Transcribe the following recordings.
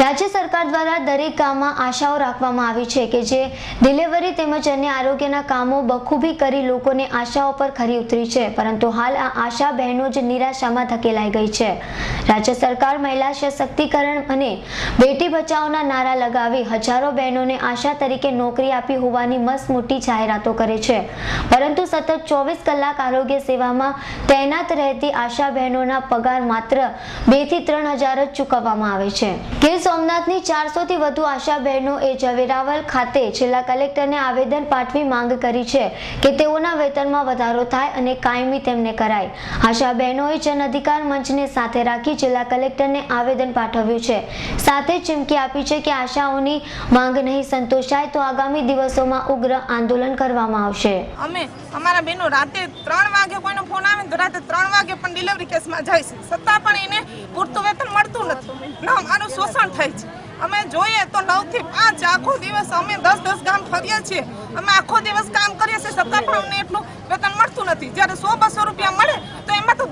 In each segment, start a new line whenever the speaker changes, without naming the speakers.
રાજ્ય સરકાર દ્વારા દરેક ગામમાં આશાઓ રાખવામાં આવી છે કે જે ડિલિવરી તેમજ અન્ય આરોગ્યના કામો બખૂબી કરી લોકોને આશાઓ પર ખરી ઉતરી છે, પરંતુ હાલ આ આશા બહેનો જ નિરાશામાં ધકેલાઈ ગઈ છે। રાજ્ય સરકાર મહિલા સશક્તિકરણ અને બેટી બચાવોના નારા લગાવી હજારો બહેનોને આશા તરીકે નોકરી આપી હોવાની મસ્ત મોટી જાહેરાતો કરે છે, પરંતુ સતત 24 કલાક આરોગ્ય સેવામાં તૈનાત રહેતી આશા બહેનોના પગાર માત્ર 2 થી 3 હજાર જ ચૂકવવામાં આવે છે। ગીર સોમનાથની 400 થી વધુ આશા બહેનોએ વેરાવળ ખાતે જિલ્લા કલેક્ટરને આવેદન પાઠવી માંગ કરી છે કે તેઓના વેતનમાં વધારો થાય અને કાયમી તેમને કરાય। આશા બહેનોએ જન અધિકાર મંચને સાથે રાખી જિલ્લા કલેક્ટરને આવેદન પાઠવ્યું છે, સાથે ચીમકી આપી છે કે આશાઓની માંગ નહીં સંતોષાય તો આગામી દિવસોમાં ઉગ્ર આંદોલન કરવામાં આવશે।
અમે અમારા બહેનો રાતે 3 વાગે કોઈનો ફોન આવે તો રાતે 3 વાગે પણ ડિલિવરી કેસમાં જાય છે, છતાં પણ એને પૂરતું વેતન મળતું નથી ને અમારું શોષણ થાય છે। અમે જોઈએ તો 9 થી 5 આખો દિવસ અમે 10 ગામ ફરીએ છીએ, અમે આખો દિવસ કામ કરીએ છીએ, છતાં પણ અમને એટલું વેતન મળતું નથી। જ્યારે 100-200 રૂપિયા મળે તો એમાં તો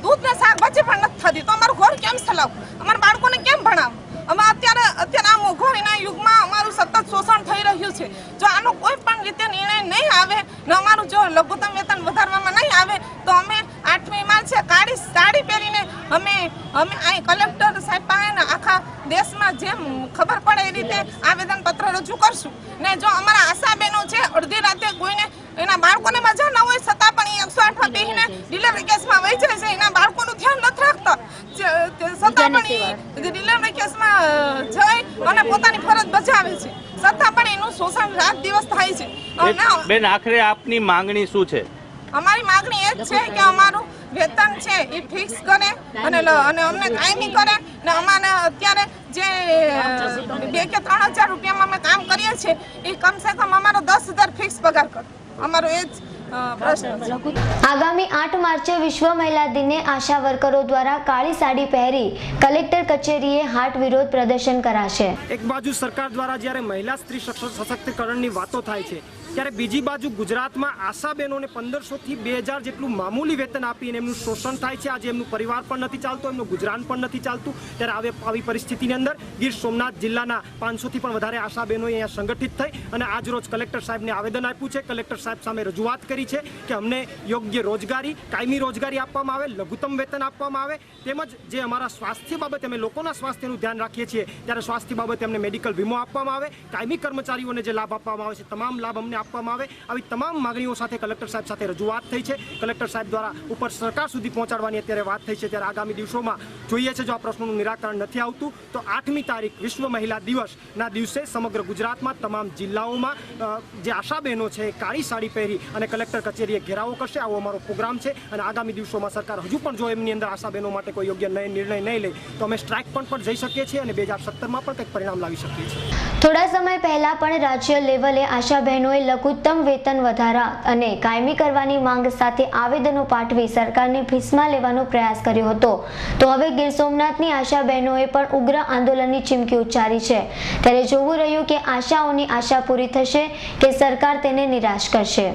દૂધ ને શાકભાજી પણ નથી થતી, તો અમારું ઘર કેમ ચલાવવું, અમારા બાળકોને કેમ ભણાવવું? અમે અત્યારે આ મોંઘવારીના યુગમાં અમારું સતત શોષણ થઈ રહ્યું છે। જો આનો કોઈ પણ રીતે નિર્ણય નહીં આવે ને અમારું જો લઘુત્તમ વેતન વધારવામાં નહીં આવે તો અમે 8મી માર્ચે સાડી પહેરીને અમે અહીં કલેક્ટર સાહેબ પાસે આખા દેશમાં જેમ ખબર પડે એ રીતે આવેદન પત્ર રજૂ કરશું। ને જો અમારા આશા બહેનો છે અડધી રાતે કોઈને એના બાળકોને મજા ન હોય છતાં પણ એ 108માં બેસીને ડિલિવરી કેસમાં વહી જાય છે, એના બાળકોનું ધ્યાન નથી રાખતા, છતાં પણ એ ડિલિવરી કેસમાં જઈ અને પોતાની ફરજ બજાવે છે, છતાં પણ એનું શોષણ રાત દિવસ થાય છે।
બેન, આખરે આપની માંગણી શું છે?
અમારી માંગણી એ જ છે કે અમારું વેતન છે એ ફિક્સ કરે અને અમને કાયમી કરે ને અમારે અત્યારે જે 2 કે 3 હજાર રૂપિયામાં અમે કામ કરીએ છીએ એ કમસે કમ અમારો 10,000 ફિક્સ પગાર કરે, અમારો એ જ પ્રશ્ન છે।
આગામી 8 માર્ચે વિશ્વ મહિલા દિને આશા વર્કરો દ્વારા કાળી સાડી પહેરી કલેક્ટર કચેરીએ હાટ વિરોધ પ્રદર્શન કરાશે।
એક બાજુ સરકાર દ્વારા જ્યારે મહિલા સ્ત્રી સશક્તિકરણની વાતો થાય છે ત્યારે બીજી બાજુ ગુજરાતમાં આશા બહેનોને 1500 થી 2000 જેટલું મામૂલી વેતન આપીને એમનું શોષણ થાય છે। આજે એમનું પરિવાર પણ નથી ચાલતો, એમનું ગુજરાન પણ નથી ચાલતું, ત્યારે આવી પરિસ્થિતિની અંદર ગીર સોમનાથ જિલ્લાના 500 થી પણ વધારે આશા બહેનોએ અહીંયા સંગઠિત થઈ અને આજરોજ કલેક્ટર સાહેબને આવેદન આપ્યું છે। કલેક્ટર સાહેબ સામે રજૂઆત કરી છે કે અમને યોગ્ય રોજગારી, કાયમી રોજગારી આપવામાં આવે, લઘુત્તમ વેતન આપવામાં આવે, તેમજ જે અમારા સ્વાસ્થ્ય બાબતે અમે લોકોના સ્વાસ્થ્યનું ધ્યાન રાખીએ છીએ ત્યારે સ્વાસ્થ્ય બાબતે અમને મેડિકલ વીમો આપવામાં આવે, કાયમી કર્મચારીઓને જે લાભ આપવામાં આવે છે તમામ લાભ અમને આપવામાં આવે। આવી તમામ માંગણીઓ સાથે કલેક્ટર સાહેબ સાથે રજૂઆત થઈ છે। કલેક્ટર સાહેબ દ્વારા ઉપર સરકાર સુધી પહોંચાડવાની અત્યારે વાત થઈ છે, ત્યારે આગામી દિવસોમાં જોઈએ છે જો આ પ્રશ્નોનું નિરાકરણ નથી આવતું તો 8મી તારીખ વિશ્વ મહિલા દિવસના દિવસે સમગ્ર ગુજરાતમાં તમામ જિલ્લાઓમાં જે આશા બહેનો છે કાળી સાડી પહેરી અને કલેક્ટર કચેરીએ ઘેરાવો કરશે, આવો અમારો પ્રોગ્રામ છે। અને આગામી દિવસોમાં સરકાર હજુ પણ જો એમની અંદર આશા બહેનો માટે કોઈ યોગ્ય નિર્ણય નહીં લે તો અમે સ્ટ્રાઇક પણ જઈ શકીએ છીએ અને 2017માં પણ કંઈક પરિણામ લાવી શકીએ છીએ।
થોડા સમય પહેલા પણ રાજ્ય લેવલે આશા બહેનોએ લઘુત્તમ વેતન વધારા અને કાયમી કરવાની માંગ સાથે આવેદનો પાઠવી સરકારને ભીસમાં લેવાનો પ્રયાસ કર્યો હતો, તો હવે ગીર સોમનાથની આશા બહેનોએ પણ ઉગ્ર આંદોલનની ચીમકી ઉચ્ચારી છે। ત્યારે જોવું રહ્યું કે આશાઓની આશા પૂરી થશે કે સરકાર તેને નિરાશ કરશે।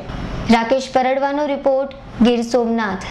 રાકેશ પરડવાનો રિપોર્ટ, ગીર સોમનાથ।